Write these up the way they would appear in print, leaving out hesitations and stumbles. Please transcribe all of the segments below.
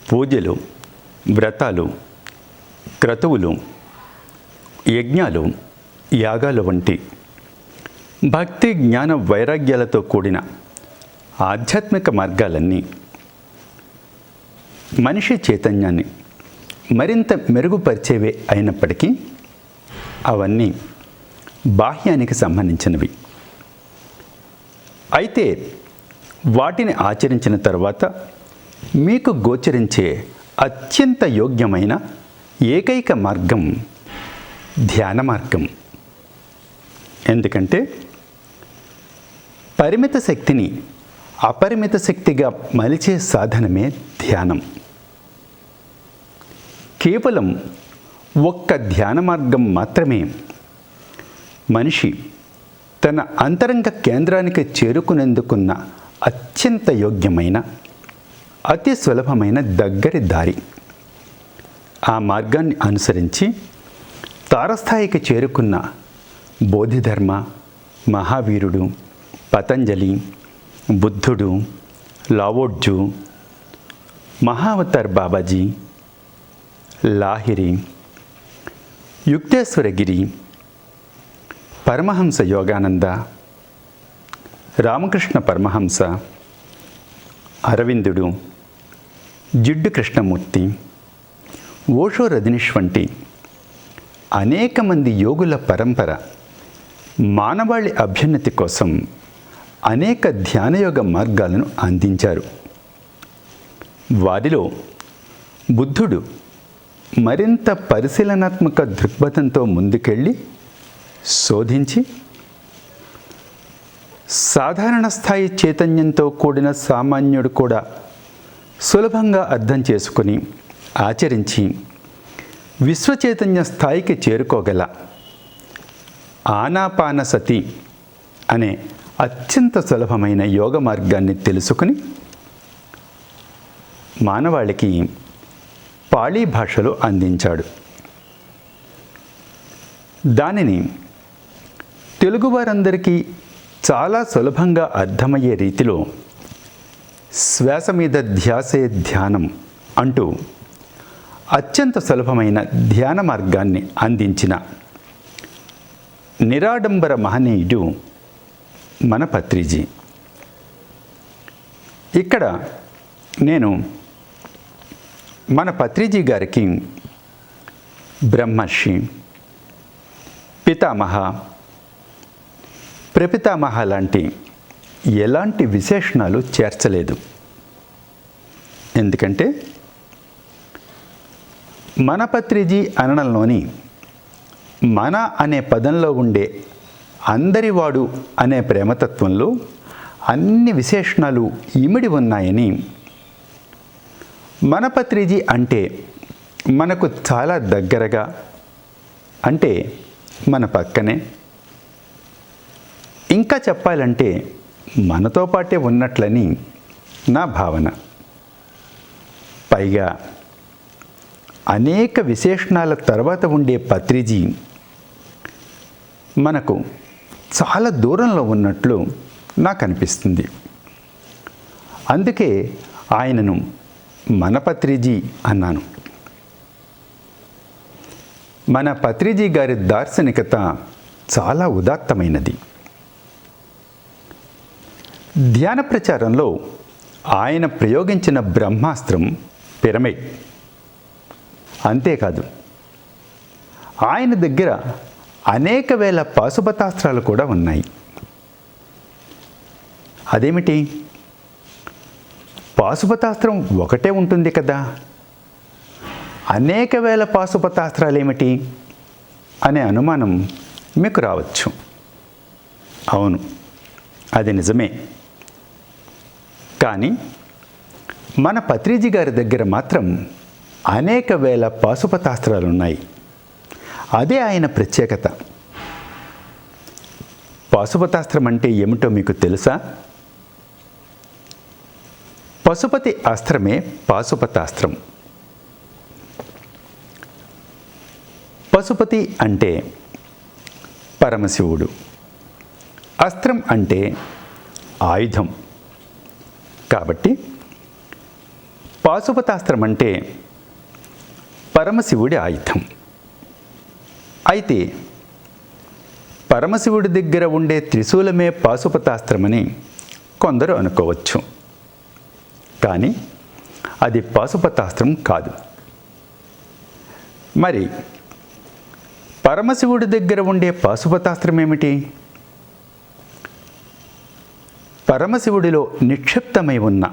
పూజలు, వ్రతాలు, క్రతువులు, యజ్ఞాలు, యాగాలు వంటి భక్తి, జ్ఞాన, వైరాగ్యాలతో కూడిన ఆధ్యాత్మిక మార్గాలన్నీ మనిషి చైతన్యాన్ని మరింత మెరుగుపరిచేవే అయినప్పటికీ అవన్నీ బాహ్యానికి సంబంధించినవి. అయితే వాటిని ఆచరించిన తర్వాత మీకు గోచరించే అత్యంత యోగ్యమైన ఏకైక మార్గం ధ్యాన మార్గం. ఎందుకంటే పరిమిత శక్తిని అపరిమిత శక్తిగా మలిచే సాధనమే ధ్యానం. కేవలం ఒక్క ధ్యాన మార్గం మాత్రమే మనిషి తన అంతరంగ కేంద్రానికి చేరుకునేందుకున్న అత్యంత యోగ్యమైన, అతి సులభమైన దగ్గరి దారి. ఆ మార్గాన్ని అనుసరించి తారస్థాయికి చేరుకున్న బోధిధర్మ, మహావీరుడు, పతంజలి, బుద్ధుడు, లావోట్జు, మహావతార్ బాబాజీ, లాహిరి, యుక్తేశ్వరగిరి, పరమహంస యోగానంద, రామకృష్ణ పరమహంస, అరవిందుడు, జిడ్డు కృష్ణమూర్తి, ఓషో రజనీష్ వంటి అనేక మంది యోగుల పరంపర మానవాళి అభ్యున్నతి కోసం అనేక ధ్యానయోగ మార్గాలను అందించారు. వారిలో బుద్ధుడు మరింత పరిశీలనాత్మక దృక్పథంతో ముందుకెళ్ళి శోధించి సాధారణ స్థాయి చైతన్యంతో కూడిన సామాన్యుడు కూడా సులభంగా అర్థం చేసుకుని ఆచరించి విశ్వచైతన్య స్థాయికి చేరుకోగల ఆనాపానసతి అనే అత్యంత సులభమైన యోగ మార్గాన్ని తెలుసుకుని మానవాళికి పాళీ భాషలో అందించాడు. దానిని తెలుగువారందరికీ చాలా సులభంగా అర్థమయ్యే రీతిలో శ్వాస మీద ధ్యాసే ధ్యానం అంటూ అత్యంత సులభమైన ధ్యాన మార్గాన్ని అందించిన నిరాడంబర మహనీయుడు మన పత్రిజీ. ఇక్కడ నేను మన పత్రిజీ గారికి బ్రహ్మర్షి, పితామహ, ప్రపితామహ లాంటి ఎలాంటి విశేషణాలు చేర్చలేదు. ఎందుకంటే మన పత్రిజీ అనడంలోని మన అనే పదంలో ఉండే అందరివాడు అనే ప్రేమతత్వంలో అన్ని విశేషణాలు ఇమిడి ఉన్నాయని, మన పత్రిజీ అంటే మనకు చాలా దగ్గరగా, అంటే మన పక్కనే, ఇంకా చెప్పాలంటే మనతో పాటే ఉన్నట్లని నా భావన. పైగా అనేక విశేషణాల తర్వాత ఉండే పత్రిజీ మనకు చాలా దూరంలో ఉన్నట్లు నాకు అనిపిస్తుంది. అందుకే ఆయనను మన పత్రిజీ అన్నాను. మన పత్రిజీ గారి దార్శనికత చాలా ఉదాత్తమైనది. ధ్యాన ప్రచారంలో ఆయన ప్రయోగించిన బ్రహ్మాస్త్రం పిరమిడ్. అంతేకాదు, ఆయన దగ్గర అనేక వేల పాశుపతాస్త్రాలు కూడా ఉన్నాయి. అదేమిటి? పాశుపతాస్త్రం ఒకటే ఉంటుంది కదా, అనేక వేల పాశుపతాస్త్రాలు ఏమిటి అనే అనుమానం మీకు రావచ్చు. అవును, అది నిజమే. కానీ మన పత్రిజీ గారి దగ్గర మాత్రం అనేక వేల పాశుపతాస్త్రాలు ఉన్నాయి. అదే ఆయన ప్రత్యేకత. పాశుపతాస్త్రం అంటే ఏమిటో మీకు తెలుసా? పశుపతి అస్త్రమే పాశుపతాస్త్రం. పశుపతి అంటే పరమశివుడు, అస్త్రం అంటే ఆయుధం. కాబట్టి పాశుపతాస్త్రం అంటే పరమశివుడి ఆయుధం. అయితే పరమశివుడి దగ్గర ఉండే త్రిశూలమే పాశుపతాస్త్రమని కొందరు అనుకోవచ్చు. కానీ అది పాశుపతాస్త్రం కాదు. మరి పరమశివుడి దగ్గర ఉండే పాశుపతాస్త్రం ఏమిటి? పరమశివుడిలో నిక్షిప్తమై ఉన్న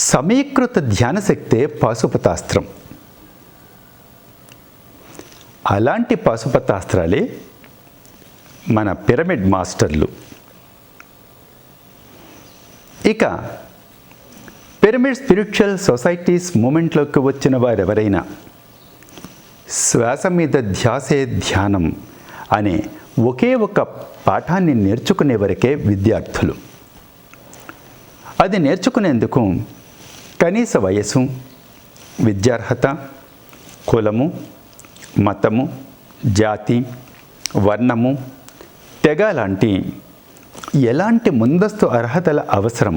సమీకృత ధ్యానశక్తే పాశుపతాస్త్రం. అలాంటి పాశుపతాస్త్రాలే మన పిరమిడ్ మాస్టర్లు. ఇక పిరమిడ్ స్పిరిచువల్ సొసైటీస్ మూమెంట్లోకి వచ్చిన వారెవరైనా శ్వాస మీద ధ్యాసే ధ్యానం అనే ఒకే ఒక పాఠాన్ని నేర్చుకునే వరకే విద్యార్థులు. అది నేర్చుకునేందుకు కనీస వయసు, విద్యార్హత, కులము, మతము, జాతి, వర్ణము, తెగ లాంటి ఎలాంటి ముందస్తు అర్హతల అవసరం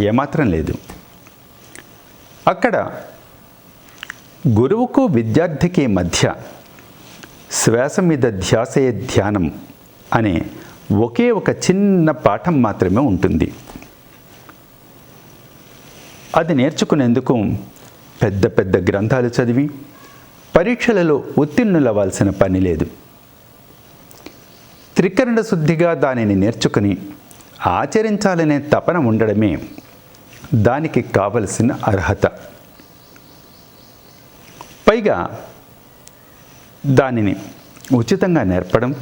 ఏమాత్రం లేదు. అక్కడ గురువుకు విద్యార్థికి మధ్య శ్వాస మీద ధ్యాసే ధ్యానం అనే ఒకే ఒక చిన్న పాఠం మాత్రమే ఉంటుంది. అది నేర్చుకునేందుకు పెద్ద పెద్ద గ్రంథాలు చదివి పరీక్షలలో ఉత్తీర్ణులవ్వాల్సిన పని లేదు. త్రికరణ శుద్ధిగా దానిని నేర్చుకుని ఆచరించాలనే తపన ఉండడమే దానికి కావలసిన అర్హత. పైగా దానిని ఉచితంగా నేర్పడం,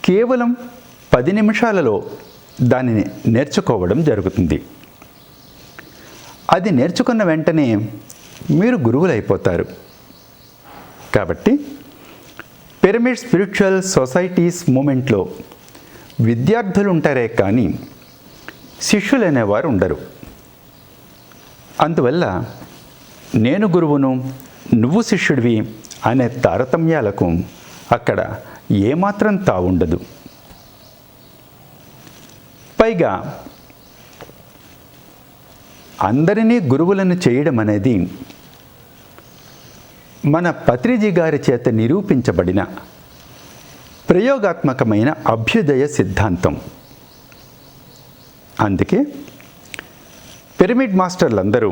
కేవలం 10 నిమిషాలలో దానిని నేర్చుకోవడం జరుగుతుంది. అది నేర్చుకున్న వెంటనే మీరు గురువులైపోతారు. కాబట్టి పిరమిడ్ స్పిరిచువల్ సొసైటీస్ మూమెంట్లో విద్యార్థులు ఉంటారే కానీ శిష్యులు అనేవారు ఉండరు. అందువల్ల నేను గురువును, నువ్వు శిష్యుడివి అనే తారతమ్యాలకు అక్కడ ఏమాత్రం తావుండదు. పైగా అందరినీ గురువులను చేయడం అనేది మన పత్రిజీ గారి చేత నిరూపించబడిన ప్రయోగాత్మకమైన అభ్యుదయ సిద్ధాంతం. అందుకే పిరమిడ్ మాస్టర్లందరూ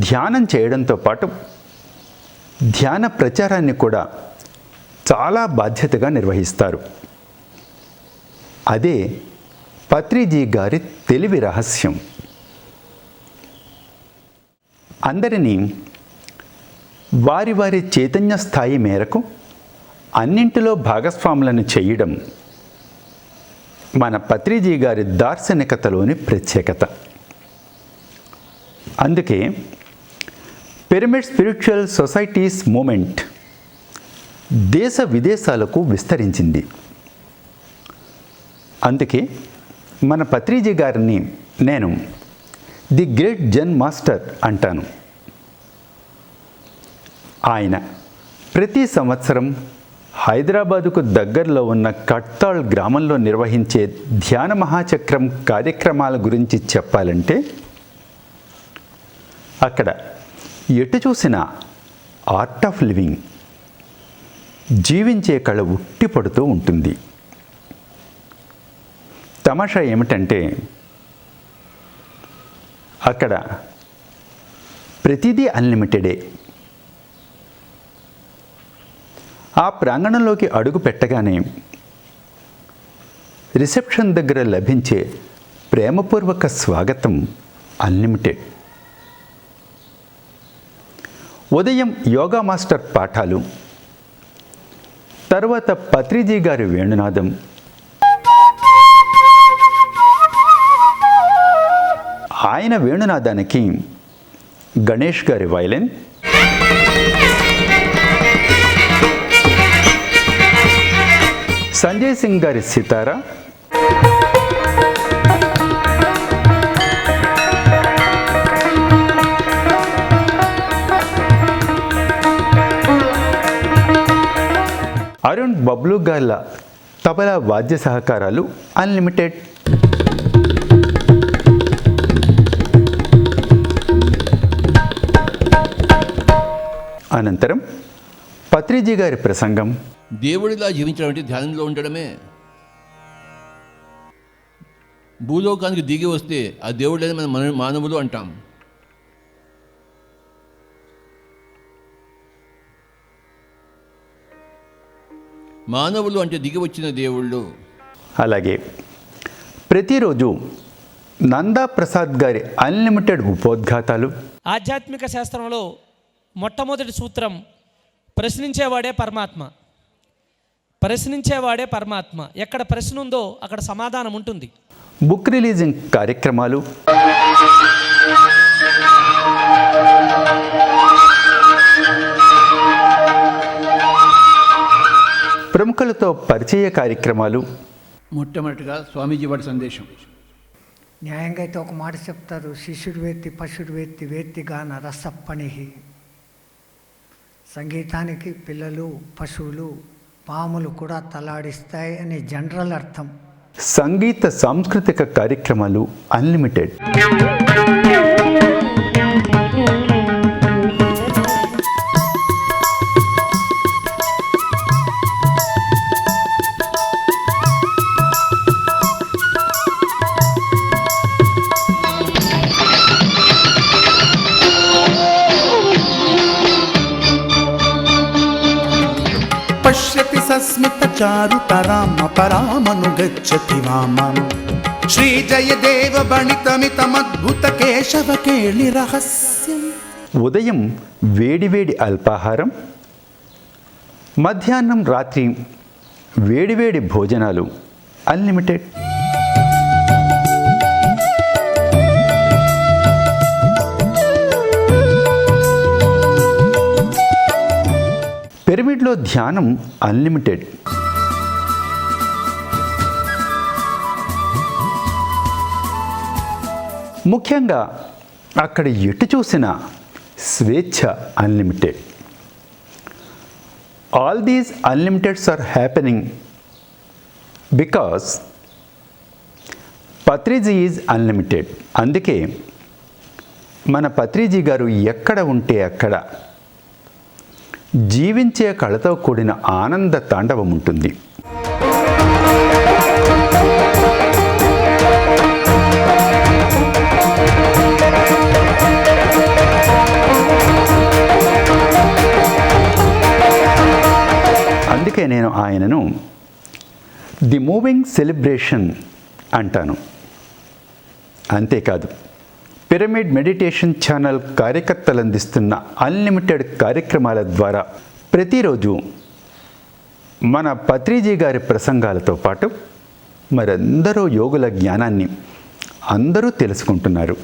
ధ్యానం చేయడంతో పాటు ధ్యాన ప్రచారాన్ని కూడా చాలా బాధ్యతగా నిర్వహిస్తారు. అదే పత్రిజీ గారి తెలివి రహస్యం. అందరినీ వారి వారి చైతన్య స్థాయి మేరకు అన్నింటిలో భాగస్వాములను చేయడం మన పత్రిజీ గారి దార్శనికతలోని ప్రత్యేకత. అందుకే పిరమిడ్ స్పిరిచువల్ సొసైటీస్ మూమెంట్ దేశ విదేశాలకు విస్తరించింది. అందుకే మన పత్రిజీ గారిని నేను ది గ్రేట్ జెన్ మాస్టర్ అంటాను. ఆయన ప్రతి సంవత్సరం హైదరాబాదుకు దగ్గరలో ఉన్న కట్తాళ్ గ్రామంలో నిర్వహించే ధ్యాన మహాచక్రం కార్యక్రమాల గురించి చెప్పాలంటే అక్కడ ఎటు చూసినా ఆర్ట్ ఆఫ్ లివింగ్, జీవించే కళ ఉట్టిపడుతూ ఉంటుంది. తమాషా ఏమిటంటే అక్కడ ప్రతిదీ అన్లిమిటెడే. ఆ ప్రాంగణంలోకి అడుగు పెట్టగానే రిసెప్షన్ దగ్గర లభించే ప్రేమపూర్వక స్వాగతం అన్లిమిటెడ్. ఉదయం యోగా మాస్టర్ పాఠాలు, తర్వాత పత్రిజీ గారి వేణునాదం, ఆయన వేణునాదానికి గణేష్ గారి వైలిన్, సంజయ్ సింగ్ గారి సితారా, అరుణ్ బబ్లు గార్ల తబలా వాద్య సహకారాలు అన్లిమిటెడ్. అనంతరం పత్రిజీ గారి ప్రసంగం. దేవుడిలా జీవించడం అంటే ధ్యానంలో ఉండడమే. భూలోకానికి దిగి వస్తే ఆ దేవుడని మనం మానవులు అంటాం. మానవులు అంటే దిగి వచ్చిన దేవుళ్ళు. అలాగే ప్రతిరోజు నందా ప్రసాద్ గారి అన్లిమిటెడ్ ఉపోద్ఘాతాలు. ఆధ్యాత్మిక శాస్త్రంలో మొట్టమొదటి సూత్రం ప్రశ్నించేవాడే పరమాత్మ. ప్రశ్నించేవాడే పరమాత్మ. ఎక్కడ ప్రశ్న ఉందో అక్కడ సమాధానం ఉంటుంది. బుక్ రిలీజింగ్ కార్యక్రమాలు, ప్రముఖులతో పరిచయ కార్యక్రమాలు. మొట్టమొదటిగా స్వామీజీ వారి సందేశం. న్యాయంగా అయితే ఒక మాట చెప్తారు, శిష్యుడు వేత్తి పశుడు వేత్తి వేత్తిగాన రసప్పణి. సంగీతానికి పిల్లలు, పశువులు, పాములు కూడా తలాడిస్తాయి అని జనరల్ అర్థం. సంగీత సాంస్కృతిక కార్యక్రమాలు అన్లిమిటెడ్. పశ్యతి సస్మిత చారుతరామ పరామనుగచ్చతి వామం శ్రీ జయదేవ బణితమితమద్భుత కేశవ కేళి రహస్యం. ఉదయం వేడివేడి అల్పాహారం, మధ్యాహ్నం రాత్రి వేడివేడి భోజనాలు అన్లిమిటెడ్. పిరమిడ్లో ధ్యానం అన్లిమిటెడ్. ముఖ్యంగా అక్కడ ఎటు చూసిన స్వేచ్ఛ unlimited. All these unlimiteds are happening because Patriji is unlimited. అందుకే మన పత్రిజీ గారు ఎక్కడ ఉంటే అక్కడ జీవించే కళతో కూడిన ఆనంద తాండవం ఉంటుంది. అందుకే నేను ఆయనను ది మూవింగ్ సెలబ్రేషన్ అంటాను. అంతేకాదు, పిరమిడ్ మెడిటేషన్ ఛానల్ కార్యకర్తలు అందిస్తున్న అన్లిమిటెడ్ కార్యక్రమాల ద్వారా ప్రతిరోజు మన పత్రిజీ గారి ప్రసంగాలతో పాటు మరెందరో యోగుల జ్ఞానాన్ని అందరూ తెలుసుకుంటున్నారు.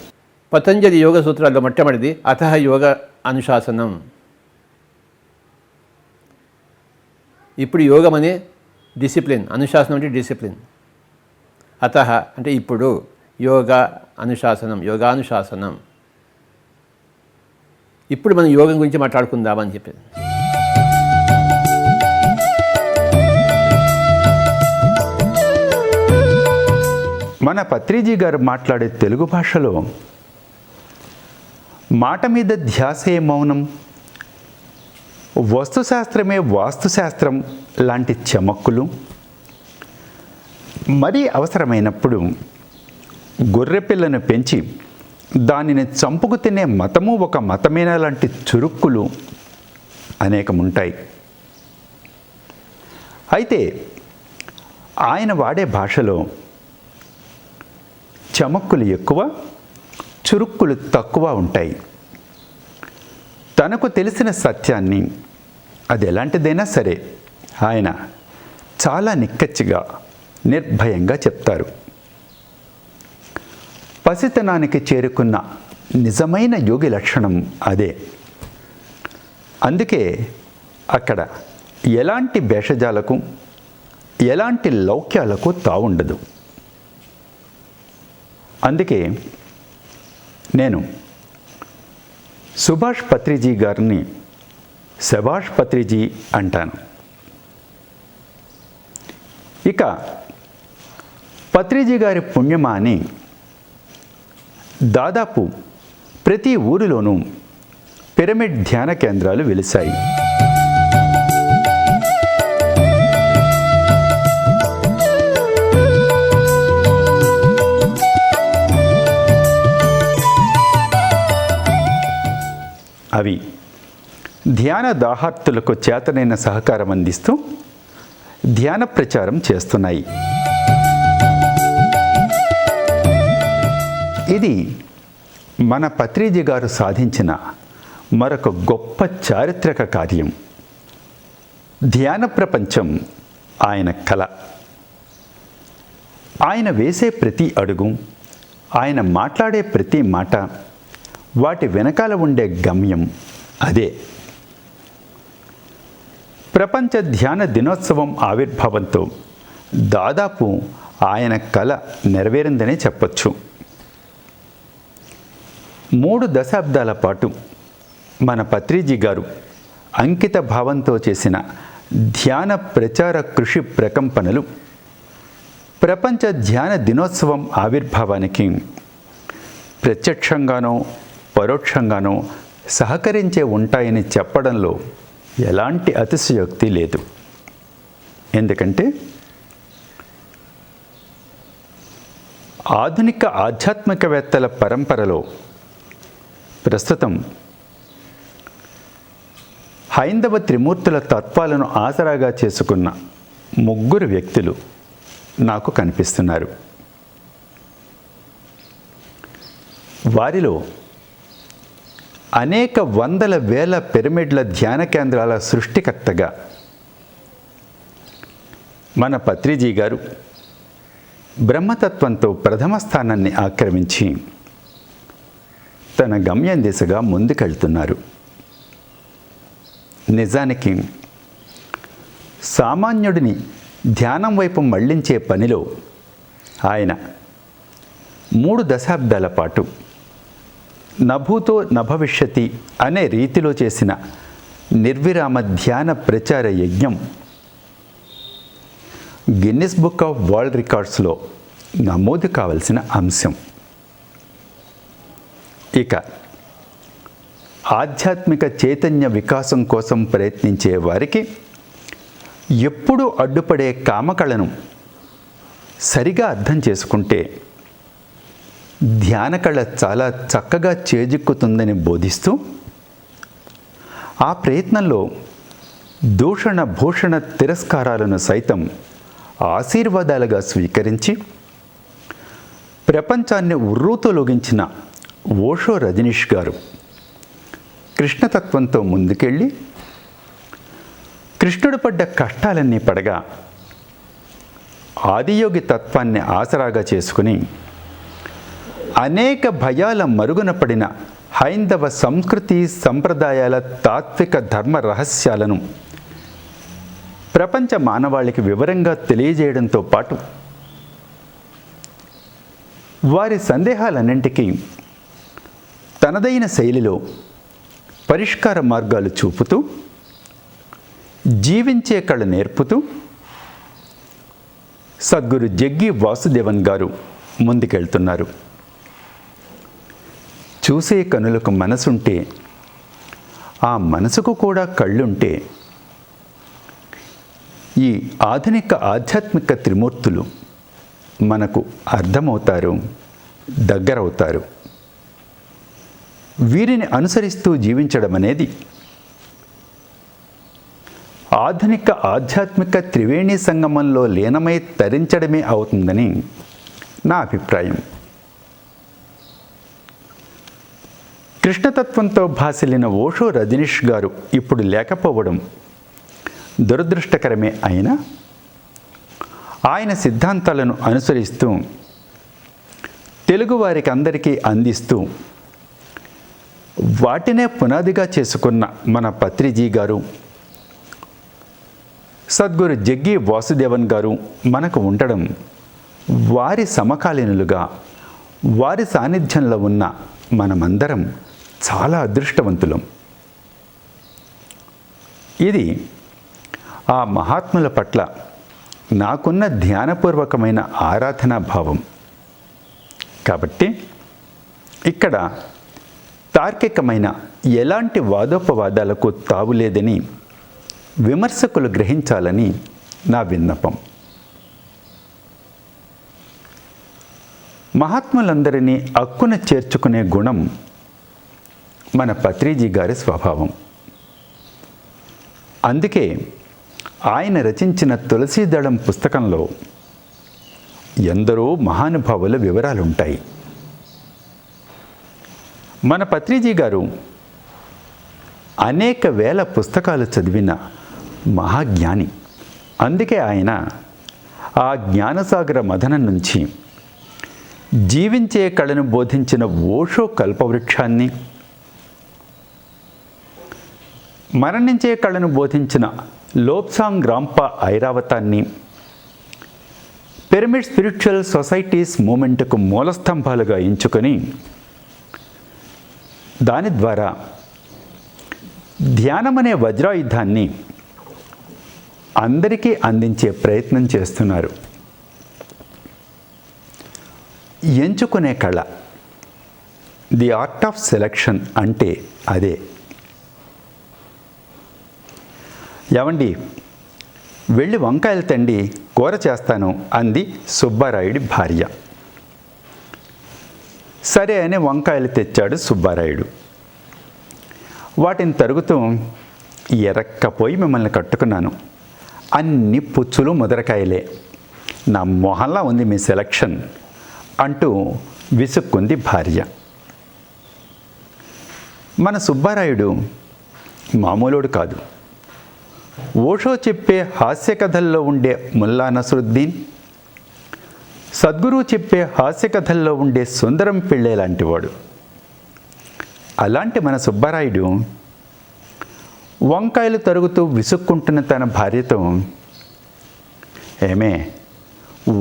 పతంజలి యోగ సూత్రాల్లో మొట్టమొదటిది అతః యోగ అనుశాసనం. ఇప్పుడు యోగం అనే డిసిప్లిన్, అనుశాసనం అంటే డిసిప్లిన్. అతః అంటే ఇప్పుడు, యోగ అనుశాసనం, యోగానుశాసనం. ఇప్పుడు మనం యోగం గురించి మాట్లాడుకుందామని చెప్పేది. మన పత్రిజీ గారు మాట్లాడే తెలుగు భాషలో మాట మీద ధ్యాసే మౌనం, వస్తుశాస్త్రమే వాస్తుశాస్త్రం లాంటి చమక్కులు, మరీ అవసరమైనప్పుడు గొర్రెపిల్లను పెంచి దానిని చంపుకు తినే మతము ఒక మతమేనా లాంటి చురుక్కులు అనేకముంటాయి. అయితే ఆయన వాడే భాషలో చమక్కులు ఎక్కువ, చురుక్కులు తక్కువ ఉంటాయి. తనకు తెలిసిన సత్యాన్ని, అది ఎలాంటిదైనా సరే, ఆయన చాలా నిక్కచ్చిగా, నిర్భయంగా చెప్తారు. పసితనానికి చేరుకున్న నిజమైన యోగి లక్షణం అదే. అందుకే అక్కడ ఎలాంటి భేషజాలకు, ఎలాంటి లౌక్యాలకు తావుండదు. అందుకే నేను సుభాష్ పత్రిజీ గారిని శభాష్ పత్రిజీ అంటాను. ఇక పత్రిజీ గారి పుణ్యమా అని దాదాపు ప్రతి ఊరిలోనూ పిరమిడ్ ధ్యాన కేంద్రాలు వెలిశాయి. అవి ధ్యాన దాహార్తులకు చేతనైన సహకారం అందిస్తూ ధ్యాన ప్రచారం చేస్తున్నాయి. ఇది మన పత్రిజీ గారు సాధించిన మరొక గొప్ప చారిత్రక కార్యం. ధ్యాన ప్రపంచం ఆయన కళ. ఆయన వేసే ప్రతి అడుగు, ఆయన మాట్లాడే ప్రతి మాట, వాటి వెనకాల ఉండే గమ్యం అదే. ప్రపంచ ధ్యాన దినోత్సవం ఆవిర్భావంతో దాదాపు ఆయన కళ నెరవేరిందనే చెప్పొచ్చు. 3 దశాబ్దాల పాటు మన పత్రిజీ గారు అంకిత భావంతో చేసిన ధ్యాన ప్రచార కృషి ప్రకంపనలు ప్రపంచ ధ్యాన దినోత్సవం ఆవిర్భావానికి ప్రత్యక్షంగానో పరోక్షంగానో సహకరించే ఉంటాయని చెప్పడంలో ఎలాంటి అతిశయోక్తి లేదు. ఎందుకంటే ఆధునిక ఆధ్యాత్మికవేత్తల పరంపరలో ప్రస్తుతం హైందవ త్రిమూర్తుల తత్వాలను ఆసరాగా చేసుకున్న 3 వ్యక్తులు నాకు కనిపిస్తున్నారు. వారిలో అనేక వందల వేల పిరమిడ్ల ధ్యాన కేంద్రాల సృష్టికర్తగా మన పత్రిజీ గారు బ్రహ్మతత్వంతో ప్రథమ స్థానాన్ని ఆక్రమించి తన గమ్యం దిశగా ముందుకెళ్తున్నారు. నిజానికి సామాన్యుడిని ధ్యానం వైపు మళ్లించే పనిలో ఆయన 3 దశాబ్దాల పాటు నభూతో నభవిష్యతి అనే రీతిలో చేసిన నిర్విరామ ధ్యాన ప్రచార యజ్ఞం గిన్నిస్ బుక్ ఆఫ్ వరల్డ్ రికార్డ్స్లో నమోదు కావలసిన అంశం. ఇక ఆధ్యాత్మిక చైతన్య వికాసం కోసం ప్రయత్నించే వారికి ఎప్పుడూ అడ్డుపడే కామకళను సరిగా అర్థం చేసుకుంటే ధ్యాన కళ చాలా చక్కగా చేజిక్కుతుందని బోధిస్తూ ఆ ప్రయత్నంలో దూషణ భూషణ తిరస్కారాలను సైతం ఆశీర్వాదాలుగా స్వీకరించి ప్రపంచాన్ని ఉర్రూతలొగించిన ఓషో రజనీష్ గారు కృష్ణతత్వంతో ముందుకెళ్ళి కృష్ణుడు పడ్డ కష్టాలన్నీ పడగా ఆదియోగి తత్వాన్ని ఆసరాగా చేసుకుని అనేక భయాల మరుగున పడిన హైందవ సంస్కృతి సంప్రదాయాల తాత్విక ధర్మ రహస్యాలను ప్రపంచ మానవాళికి వివరంగా తెలియజేయడంతో పాటు వారి సందేహాలన్నింటికీ తనదైన శైలిలో పరిష్కార మార్గాలు చూపుతూ జీవించే కళ నేర్పుతూ సద్గురు జగ్గి వాసుదేవన్ గారు ముందుకెళ్తున్నారు. చూసే కనులకు మనసుంటే ఆ మనసుకు కూడా కళ్ళుంటే ఈ ఆధునిక ఆధ్యాత్మిక త్రిమూర్తులు మనకు అర్థమవుతారు, దగ్గరవుతారు. వీరిని అనుసరిస్తూ జీవించడం అనేది ఆధునిక ఆధ్యాత్మిక త్రివేణి సంగమంలో లీనమై తరించడమే అవుతుందని నా అభిప్రాయం. కృష్ణతత్వంతో భాసిల్లిన ఓషో రజనీష్ గారు ఇప్పుడు లేకపోవడం దురదృష్టకరమే అయినా ఆయన సిద్ధాంతాలను అనుసరిస్తూ తెలుగువారికి అందరికీ అందిస్తూ వాటినే పునాదిగా చేసుకున్న మన పత్రిజీ గారు, సద్గురు జగ్గి వాసుదేవన్ గారు మనకు ఉండడం వారి సమకాలీనులుగా వారి సాన్నిధ్యంలో ఉన్న మనమందరం చాలా అదృష్టవంతులం. ఇది ఆ మహాత్ముల పట్ల నాకున్న ధ్యానపూర్వకమైన ఆరాధనా భావం. కాబట్టి ఇక్కడ తార్కికమైన ఎలాంటి వాదోపవాదాలకు తావులేదని విమర్శకులు గ్రహించాలని నా విన్నపం. మహాత్ములందరినీ అక్కున చేర్చుకునే గుణం మన పత్రిజీ గారి స్వభావం. అందుకే ఆయన రచించిన తులసీదళం పుస్తకంలో ఎందరో మహానుభావుల వివరాలుంటాయి. మన పత్రిజీ గారు అనేక వేల పుస్తకాలు చదివిన మహాజ్ఞాని. అందుకే ఆయన ఆ జ్ఞానసాగర మథనం నుంచి జీవించే కళను బోధించిన ఓషో కల్పవృక్షాన్ని, మరణించే కళను బోధించిన లోప్సాంగ్ రాంపా ఐరావతాన్ని, పిరమిడ్ స్పిరిచువల్ సొసైటీస్ మూమెంట్కు మూలస్తంభాలుగా ఎంచుకొని దాని ద్వారా ధ్యానమనే వజ్రాయుధాన్ని అందరికీ అందించే ప్రయత్నం చేస్తున్నారు. ఎంచుకునే కళ, ది ఆర్ట్ ఆఫ్ సెలక్షన్ అంటే అదే. ఏమండి, వెళ్ళి వంకాయలు తండి, కూర చేస్తాను అంది సుబ్బారాయుడి భార్య. సరే అని వంకాయలు తెచ్చాడు సుబ్బారాయుడు. వాటిని తరుగుతూ, ఎరక్కపోయి మిమ్మల్ని కట్టుకున్నాను, అన్ని పుచ్చులు ముదరకాయలే, నా మొహంలా ఉంది మీ సెలక్షన్ అంటూ విసుక్కుంది భార్య. మన సుబ్బారాయుడు మామూలుడు కాదు. ఓషో చెప్పే హాస్య కథల్లో ఉండే ముల్లా నసరుద్దీన్, సద్గురువు చెప్పే హాస్య కథల్లో ఉండే సుందరం పిళ్ళే లాంటివాడు. అలాంటి మన సుబ్బారాయుడు వంకాయలు తరుగుతూ విసుక్కుంటున్న తన భార్యతో, ఏమే,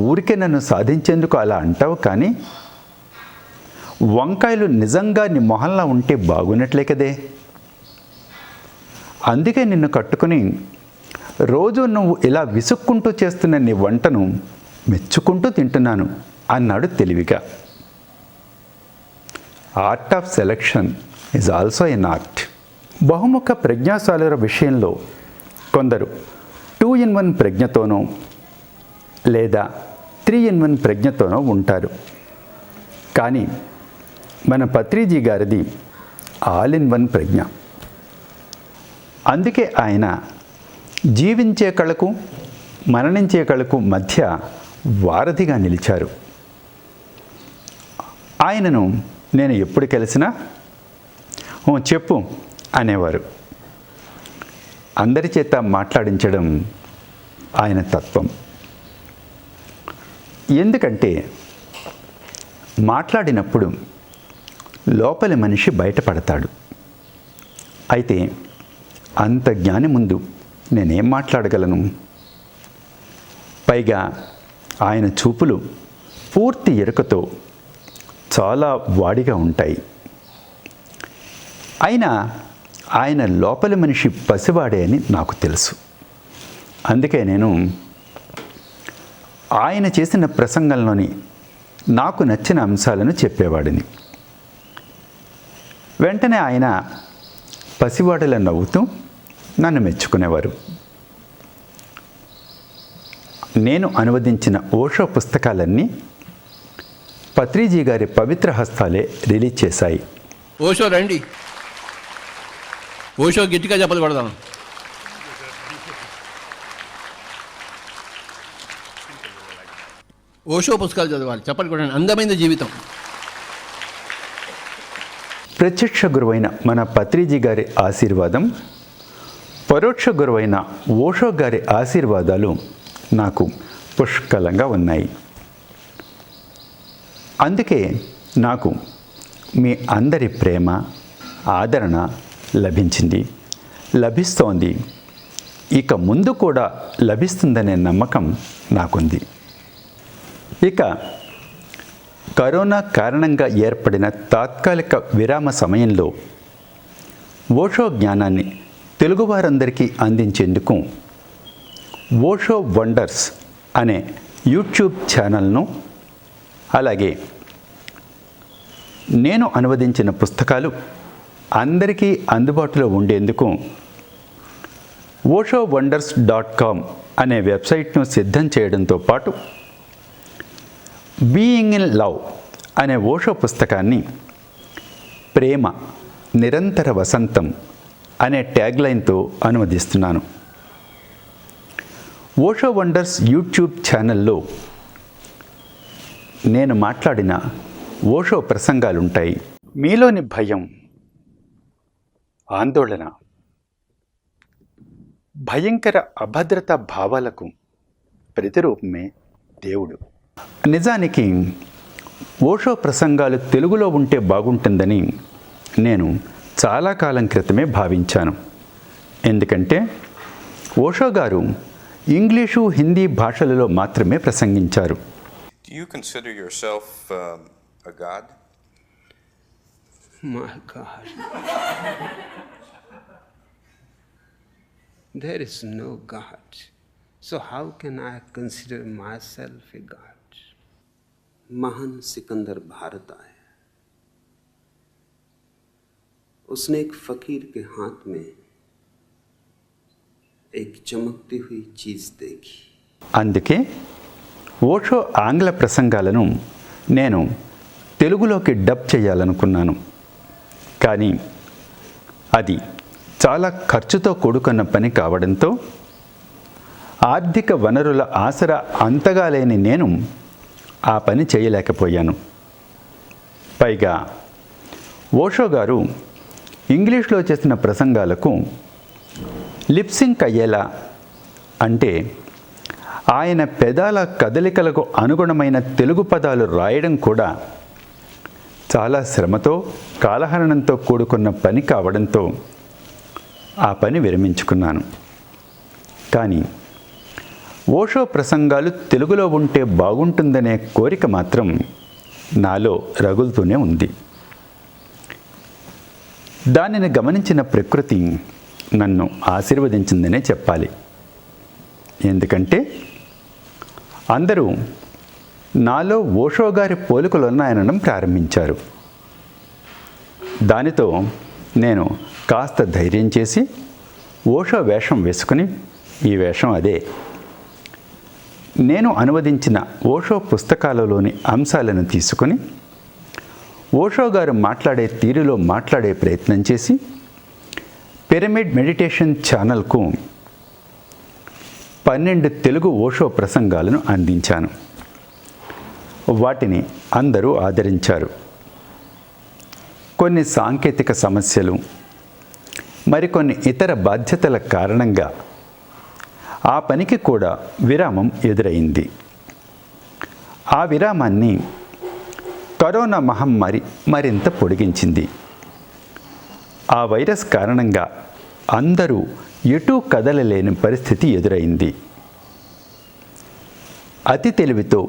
ఊరికే నన్ను సాధించేందుకు అలా అంటావు, కానీ వంకాయలు నిజంగా నీ మొహంలా ఉంటే బాగున్నట్లే కదే, అందుకే నిన్ను కట్టుకుని రోజు నువ్వు ఇలా విసుక్కుంటూ చేస్తున్న నీ వంటను మెచ్చుకుంటూ తింటున్నాను అన్నాడు తెలివిగా. Art of selection is also an art. బహుముఖ ప్రజ్ఞాశాలుర విషయంలో కొందరు 2-in-1 ప్రజ్ఞతోనో లేదా 3-in-1 ప్రజ్ఞతోనో ఉంటారు. కానీ మన పత్రిజీ గారిది ఆల్-ఇన్-1 ప్రజ్ఞ. అందుకే ఆయన జీవించే కళకు మరణించే కళకు మధ్య వారధిగా నిలిచారు. ఆయనను నేను ఎప్పుడు కలిసినా చెప్పు అనేవారు. అందరి చేత మాట్లాడించడం ఆయన తత్వం. ఎందుకంటే మాట్లాడినప్పుడు లోపలి మనిషి బయటపడతాడు. అయితే అంత జ్ఞాని ముందు నేనేం మాట్లాడగలను? పైగా ఆయన చూపులు పూర్తి ఎరుకతో చాలా వాడిగా ఉంటాయి. అయినా ఆయన లోపలి మనిషి పసివాడే అని నాకు తెలుసు. అందుకే నేను ఆయన చేసిన ప్రసంగంలోని నాకు నచ్చిన అంశాలను చెప్పేవాడిని. వెంటనే ఆయన పసివాడలా నవ్వుతూ నన్ను మెచ్చుకునేవారు. నేను అనువదించిన ఓషో పుస్తకాలన్నీ పత్రిజీ గారి పవిత్ర హస్తాలే రిలీజ్ చేశాయి. ఓషో రండి, ఓషో గట్టిగా చెప్పలు పడదాం. ఓషో పుస్తకాలు చదవాలి, చెప్పలు కూడా. అందమైన జీవితం. ప్రత్యక్ష గురువైన మన పత్రిజీ గారి ఆశీర్వాదం, పరోక్ష గురువైన ఓషో గారి ఆశీర్వాదాలు నాకు పుష్కలంగా ఉన్నాయి. అందుకే నాకు మీ అందరి ప్రేమ, ఆదరణ లభించింది, లభిస్తోంది, ఇక ముందు కూడా లభిస్తుందనే నమ్మకం నాకుంది. ఇక కరోనా కారణంగా ఏర్పడిన తాత్కాలిక విరామ సమయంలో ఓషో జ్ఞానాన్ని తెలుగువారందరికీ అందించేందుకు ఓషో వండర్స్ అనే యూట్యూబ్ ఛానల్ను, అలాగే నేను అనువదించిన పుస్తకాలు అందరికీ అందుబాటులో ఉండేందుకు oshowonders.com అనే వెబ్సైట్ను సిద్ధం చేయడంతో పాటు బీయింగ్ ఇన్ లవ్ అనే ఓషో పుస్తకాన్ని ప్రేమ నిరంతర వసంతం అనే ట్యాగ్లైన్తో అనువదిస్తున్నాను. ఓషో వండర్స్ యూట్యూబ్ ఛానల్లో నేను మాట్లాడిన ఓషో ప్రసంగాలుంటాయి. మీలోని భయం, ఆందోళన, భయంకర అభద్రతా భావాలకు ప్రతిరూపమే దేవుడు. నిజానికి ఓషో ప్రసంగాలు తెలుగులో ఉంటే బాగుంటుందని నేను చాలా కాలం క్రితమే భావించాను. ఎందుకంటే ఓషో గారు ఇంగ్లీషు, హిందీ భాషలలో మాత్రమే ప్రసంగించారు. Do you consider yourself a god? My God. There is no God. So how can I consider myself a God? महान सिकंदर भारत आया. उसने एक फकीर के हाथ में एक चमकती हुई चीज देखी. అందుకే ఓషో ఆంగ్ల ప్రసంగాలను నేను తెలుగులోకి డబ్ చేయాలనుకున్నాను. కానీ అది చాలా ఖర్చుతో కూడుకున్న పని కావడంతో ఆర్థిక వనరుల ఆసరా అంతగా లేని నేను ఆ పని చేయలేకపోయాను. పైగా ఓషో గారు ఇంగ్లీష్లో చేసిన ప్రసంగాలకు లిప్సింక్ అయ్యేలా, అంటే ఆయన పెదాల కదలికలకు అనుగుణమైన తెలుగు పదాలు రాయడం కూడా చాలా శ్రమతో, కాలహరణంతో కూడుకున్న పని కావడంతో ఆ పని విరమించుకున్నాను. కానీ ఓషో ప్రసంగాలు తెలుగులో ఉంటే బాగుంటుందనే కోరిక మాత్రం నాలో రగులుతూనే ఉంది. దానిని గమనించిన ప్రకృతి నన్ను ఆశీర్వదించిందనే చెప్పాలి. ఎందుకంటే అందరూ నాలో ఓషో గారి పోలికలు ఉన్నాయనడం ప్రారంభించారు. దానితో నేను కాస్త ధైర్యం చేసి ఓషో వేషం వేసుకుని, ఈ వేషం అదే, నేను అనువదించిన ఓషో పుస్తకాలలోని అంశాలను తీసుకుని ఓషో గారు మాట్లాడే తీరులో మాట్లాడే ప్రయత్నం చేసి పిరమిడ్ మెడిటేషన్ ఛానల్కు 12 తెలుగు ఓషో ప్రసంగాలను అందించాను. వాటిని అందరూ ఆదరించారు. కొన్ని సాంకేతిక సమస్యలు, మరికొన్ని ఇతర బాధ్యతల కారణంగా ఆ పనికి కూడా విరామం ఎదురైంది. ఆ విరామాన్ని కరోనా మహమ్మారి మరింత పొడిగించింది. ఆ వైరస్ కారణంగా అందరూ ఎటూ కదలలేని పరిస్థితి ఎదురైంది. అతి తెలివితో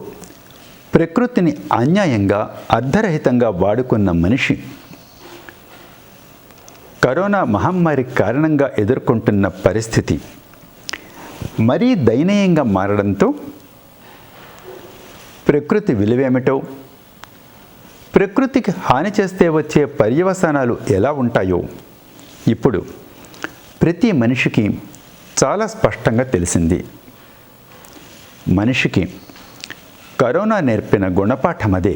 ప్రకృతిని అన్యాయంగా, అర్ధరహితంగా వాడుకున్న మనిషి కరోనా మహమ్మారి కారణంగా ఎదుర్కొంటున్న పరిస్థితి మరీ దయనీయంగా మారడంతో ప్రకృతి విలువేమిటో, ప్రకృతికి హాని చేస్తే వచ్చే పర్యవసానాలు ఎలా ఉంటాయో ఇప్పుడు ప్రతి మనిషికి చాలా స్పష్టంగా తెలిసింది. మనిషికి కరోనా నేర్పిన గుణపాఠం అదే.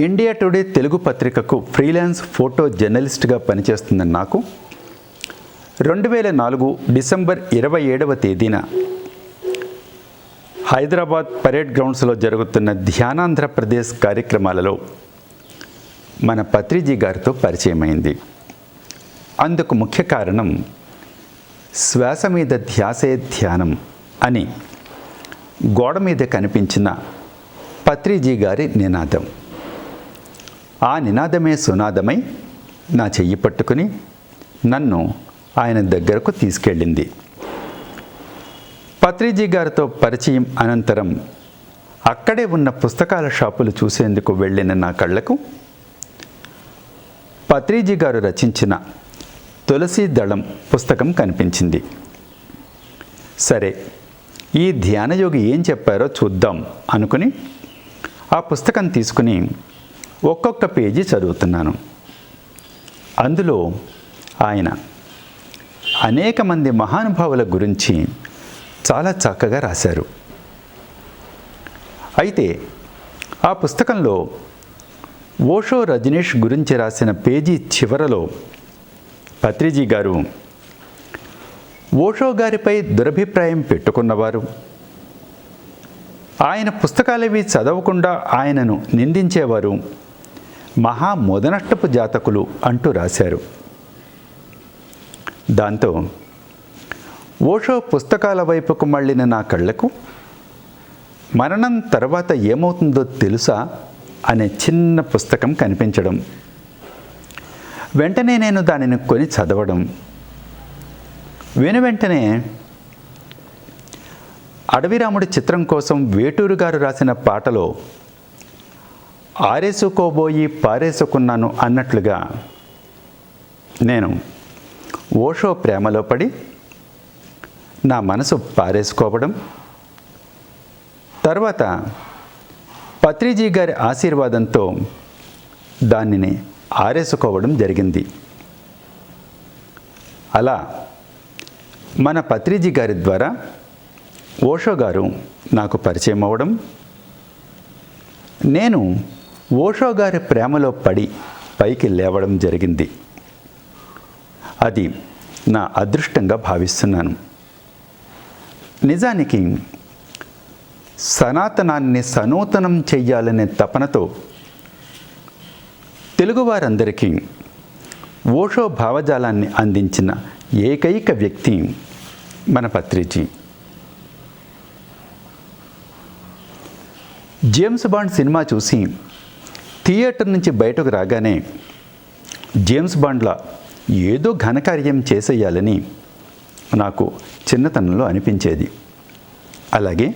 ఇండియా టుడే తెలుగు పత్రికకు ఫ్రీలాన్స్ ఫోటో జర్నలిస్ట్గా పనిచేస్తున్న నాకు 2004 డిసెంబర్ 27వ తేదీన హైదరాబాద్ పరేడ్ గ్రౌండ్స్లో జరుగుతున్న ధ్యానాంధ్రప్రదేశ్ కార్యక్రమాలలో మన పత్రిజీ గారితో పరిచయమైంది. అందుకు ముఖ్య కారణం శ్వాస మీద ధ్యాసే ధ్యానం అని గోడ మీద కనిపించిన పత్రిజీ గారి నినాదం. ఆ నినాదమే సునాదమై నా చెయ్యి పట్టుకుని నన్ను ఆయన దగ్గరకు తీసుకెళ్ళింది. పత్రిజీ గారితో పరిచయం అనంతరం అక్కడే ఉన్న పుస్తకాల షాపులు చూసేందుకు వెళ్ళిన నా కళ్ళకు పత్రిజీ గారు రచించిన తులసి దళం పుస్తకం కనిపించింది. సరే, ఈ ధ్యానయోగి ఏం చెప్పారో చూద్దాం అనుకుని ఆ పుస్తకం తీసుకుని ఒక్కొక్క పేజీ చదువుతున్నాను. అందులో ఆయన అనేక మంది మహానుభావుల గురించి చాలా చక్కగా రాశారు. అయితే ఆ పుస్తకంలో ఓషో రజనీష్ గురించి రాసిన పేజీ చివరలో పత్రిజీ గారు ఓషో గారిపై దురభిప్రాయం పెట్టుకున్నవారు, ఆయన పుస్తకాలవి చదవకుండా ఆయనను నిందించేవారు మహా మొదనష్టపు జాతకులు అంటూ రాశారు. దాంతో ఓషో పుస్తకాల వైపుకు మళ్ళిన నా కళ్ళకు మరణం తర్వాత ఏమవుతుందో తెలుసా అనే చిన్న పుస్తకం కనిపించడం, వెంటనే నేను దానిని కొని చదవడం, వెంటనే అడవిరాముడి చిత్రం కోసం వేటూరు గారు రాసిన పాటలో ఆరేసుకోబోయి పారేసుకున్నాను అన్నట్లుగా నేను ఓషో ప్రేమలో పడి నా మనసు పారేసుకోవడం, తర్వాత పత్రిజీ గారి ఆశీర్వాదంతో దానిని ఆరేసుకోవడం జరిగింది. అలా మన పత్రిజీ గారి ద్వారా ఓషో గారు నాకు పరిచయం అవ్వడం, నేను ఓషో గారి ప్రేమలో పడి పైకి లేవడం జరిగింది. అది నా అదృష్టంగా భావిస్తున్నాను. నిజానికి సనాతనాన్ని సనూతనం చెయ్యాలనే తపనతో తెలుగువారందరికీ ఓషో భావజాలాన్ని అందించిన ఏకైక వ్యక్తి మన పత్రిజీ. జేమ్స్ బాండ్ సినిమా చూసి థియేటర్ నుంచి బయటకు రాగానే జేమ్స్ బాండ్లా ఏదో ఘనకార్యం చేసేయాలని నాకు చిన్నతనంలో అనిపించేది. అలాగే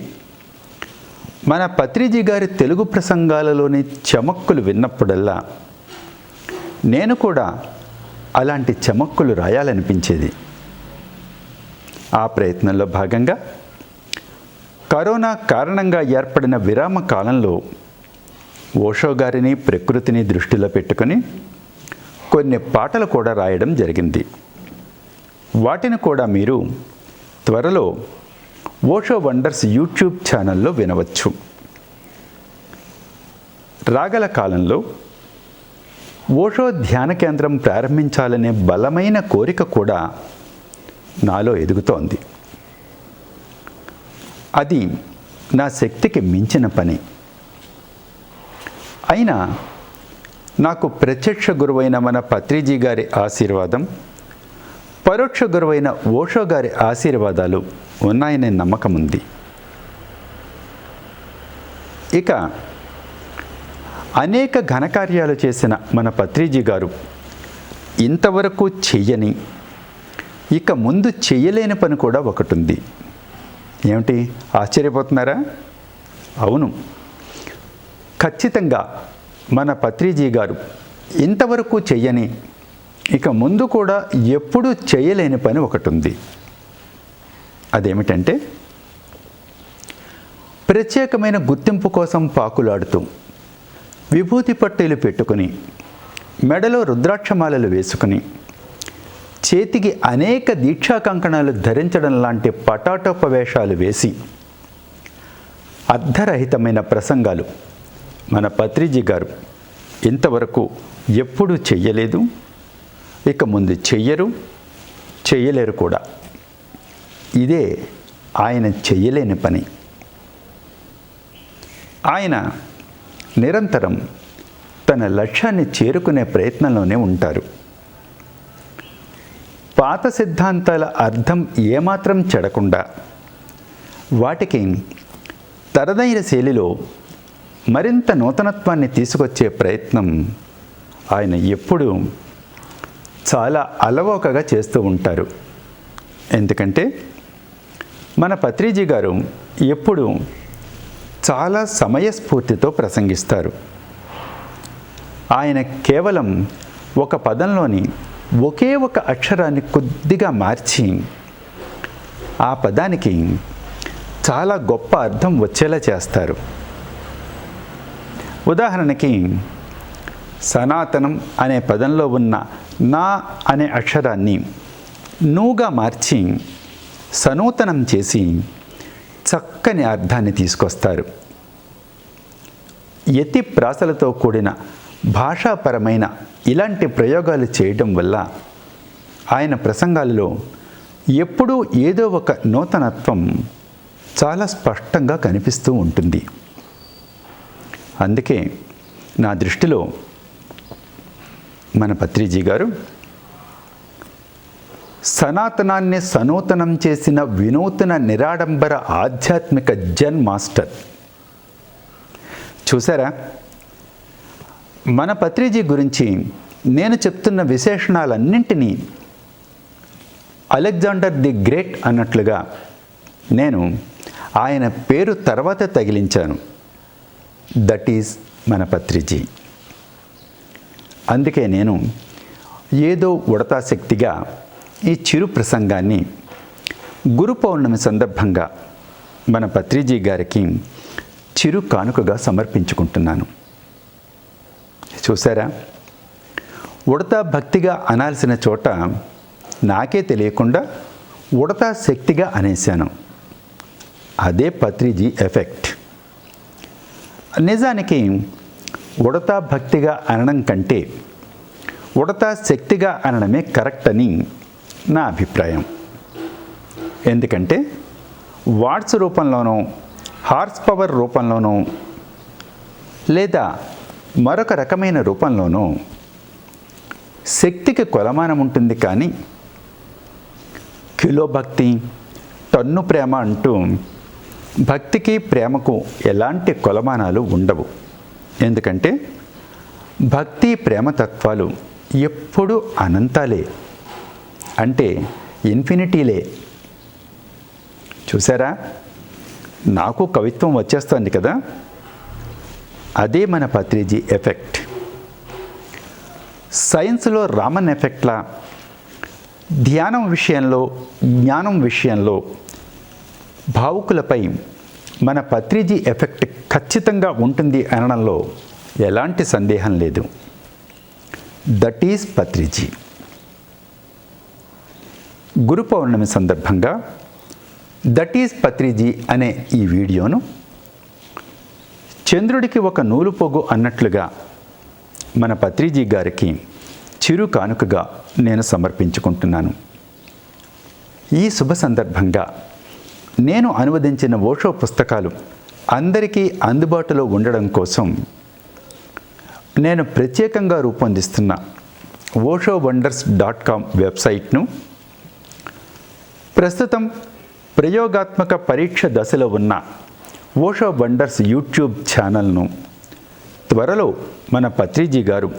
మన పత్రిజీ గారి తెలుగు ప్రసంగాలలోని చమక్కులు విన్నప్పుడల్లా నేను కూడా అలాంటి చమక్కులు రాయాలనిపించేది. ఆ ప్రయత్నంలో భాగంగా కరోనా కారణంగా ఏర్పడిన విరామ కాలంలో ఓషో గారిని ప్రకృతిని దృష్టిలో పెట్టుకొని కొన్ని పాటలు కూడా రాయడం జరిగింది. వాటిని కూడా మీరు త్వరలో ఓషో వండర్స్ యూట్యూబ్ ఛానల్లో వినవచ్చు. రాగల కాలంలో ఓషో ధ్యాన కేంద్రం ప్రారంభించాలనే బలమైన కోరిక కూడా నాలో ఎదుగుతోంది. అది నా శక్తికి మించిన పని. అయినా నాకు ప్రత్యక్ష గురువైన మన పత్రిజీ గారి ఆశీర్వాదం, పరోక్ష గురువైన ఓషో గారి ఆశీర్వాదాలు ఉన్నాయనే నమ్మకం ఉంది. ఇక అనేక ఘనకార్యాలు చేసిన మన పత్రిజీ గారు ఇంతవరకు చెయ్యని, ఇక ముందు చెయ్యలేని పని కూడా ఒకటి ఉంది. ఏమిటి, ఆశ్చర్యపోతున్నారా? అవును, ఖచ్చితంగా మన పత్రిజీ గారు ఇంతవరకు చెయ్యని, ఇక ముందు కూడా ఎప్పుడూ చేయలేని పని ఒకటి ఉంది. అదేమిటంటే ప్రత్యేకమైన గుర్తింపు కోసం పాకులాడుతూ విభూతి పట్టీలు పెట్టుకుని, మెడలో రుద్రాక్షమాలలు వేసుకుని, చేతికి అనేక దీక్షా కంకణాలు ధరించడం లాంటి పటాటోపవేషాలు వేసి అర్ధరహితమైన ప్రసంగాలు మన పత్రిజీ గారు ఇంతవరకు ఎప్పుడూ చెయ్యలేదు, ఇక ముందు చెయ్యరు, చెయ్యలేరు కూడా. ఇదే ఆయన చెయ్యలేని పని. ఆయన నిరంతరం తన లక్ష్యాన్ని చేరుకునే ప్రయత్నంలోనే ఉంటారు. పాత సిద్ధాంతాల అర్థం ఏమాత్రం చెడకుండా వాటికి తరదైన శైలిలో మరింత నూతనత్వాన్ని తీసుకొచ్చే ప్రయత్నం ఆయన ఎప్పుడూ చాలా అలవోకగా చేస్తూ ఉంటారు. ఎందుకంటే మన పత్రిజీ గారు ఎప్పుడూ చాలా సమయస్ఫూర్తితో ప్రసంగిస్తారు. ఆయన కేవలం ఒక పదంలోని ఒకే ఒక అక్షరాన్ని కొద్దిగా మార్చి ఆ పదానికి చాలా గొప్ప అర్థం వచ్చేలా చేస్తారు. ఉదాహరణకి సనాతనం అనే పదంలో ఉన్న నా అనే అక్షరాన్ని నుగా మార్చి సనూతనం చేసి చక్కని అర్థాన్ని తీసుకొస్తారు. యతి ప్రాసలతో కూడిన భాషాపరమైన ఇలాంటి ప్రయోగాలు చేయడం వల్ల ఆయన ప్రసంగాలలో ఎప్పుడూ ఏదో ఒక నూతనత్వం చాలా స్పష్టంగా కనిపిస్తూ ఉంటుంది. అందుకే నా దృష్టిలో మన పత్రిజీ గారు సనాతనాన్ని సనూతనం చేసిన వినూతన నిరాడంబర ఆధ్యాత్మిక జన్ మాస్టర్. చూసారా, మన పత్రిజీ గురించి నేను చెప్తున్న విశేషణాలన్నింటినీ అలెగ్జాండర్ ది గ్రేట్ అన్నట్లుగా నేను ఆయన పేరు తర్వాత తగిలించాను. దట్ ఈజ్ మన పత్రిజీ. అందుకే నేను ఏదో ఉడతా శక్తిగా ఈ చిరు ప్రసంగాన్ని గురు పౌర్ణమి సందర్భంగా మన పత్రిజీ గారికి చిరు కానుకగా సమర్పించుకుంటున్నాను. చూసారా, ఉడతా భక్తిగా అనాల్సిన చోట నాకే తెలియకుండా ఉడతా శక్తిగా అనేశాను. అదే పత్రిజీ ఎఫెక్ట్. నిజానికి ఉడతా భక్తిగా అనడం కంటే ఉడతా శక్తిగా అనడమే కరెక్ట్ అని నా అభిప్రాయం. ఎందుకంటే వాట్స్ రూపంలోనో హార్స్ పవర్ రూపంలోనో లేదా మరొక రకమైన రూపంలోనో శక్తికి కొలమానం ఉంటుంది, కానీ కిలో భక్తి టన్ను ప్రేమ అంటూ భక్తికి ప్రేమకు ఎలాంటి కొలమానాలు ఉండవు. ఎందుకంటే భక్తి ప్రేమ తత్వాలు ఎప్పుడూ అనంతాలే, అంటే ఇన్ఫినిటీలే. చూసారా, నాకు కవిత్వం వచ్చేస్తుంది కదా. అదే మన పత్రిజీ ఎఫెక్ట్. సైన్స్లో రామన్ ఎఫెక్ట్లా ధ్యానం విషయంలో, జ్ఞానం విషయంలో భావుకులపై మన పత్రిజీ ఎఫెక్ట్ ఖచ్చితంగా ఉంటుంది అనడంలో ఎలాంటి సందేహం లేదు. That is Patriji. గురు పౌర్ణమి సందర్భంగా దట్ ఈజ్ పత్రిజీ అనే ఈ వీడియోను చంద్రుడికి ఒక నూలు పోగు అన్నట్లుగా మన పత్రిజీ గారికి చిరు కానుకగా నేను సమర్పించుకుంటున్నాను. ఈ శుభ సందర్భంగా నేను అనువదించిన ఓషో పుస్తకాలు అందరికీ అందుబాటులో ఉండడం కోసం నేను ప్రత్యేకంగా రూపొందిస్తున్న oshowonders.com వెబ్సైట్ను ప్రస్తుతం ప్రయోగాత్మక పరీక్ష దశలో ఉన్న ఓషో వండర్స్ యూట్యూబ్ ఛానల్ను త్వరలో మన పత్రిజీ గారు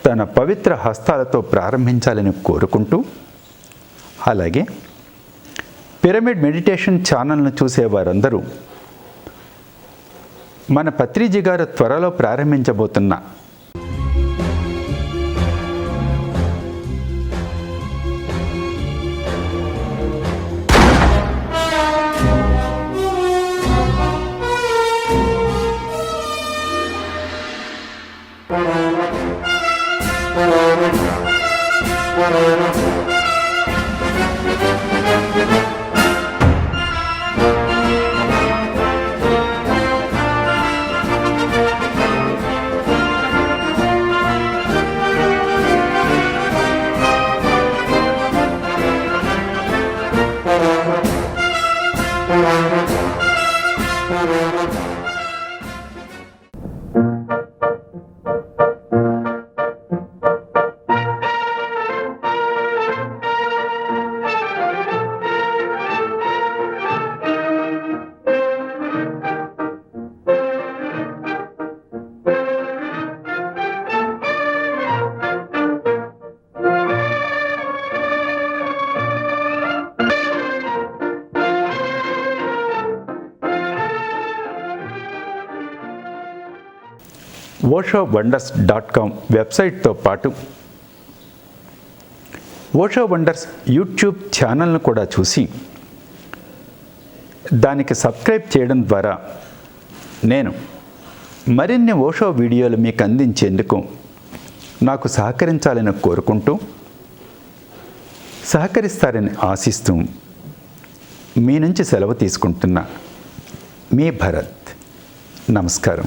తన పవిత్ర హస్తాలతో ప్రారంభించాలని కోరుకుంటూ, అలాగే పిరమిడ్ మెడిటేషన్ ఛానల్ను చూసేవారందరూ మన పత్రిజీ గారు త్వరలో ప్రారంభించబోతున్న oshowonders.com వెబ్సైట్తో పాటు ఓషో వండర్స్ యూట్యూబ్ ఛానల్ను కూడా చూసి దానికి సబ్స్క్రైబ్ చేయడం ద్వారా నేను మరిన్ని ఓషో వీడియోలు మీకు అందించేందుకు నాకు సహకరించాలని కోరుకుంటూ, సహకరిస్తారని ఆశిస్తూ మీ నుంచి సెలవు తీసుకుంటున్నా మీ భరత్. నమస్కారం.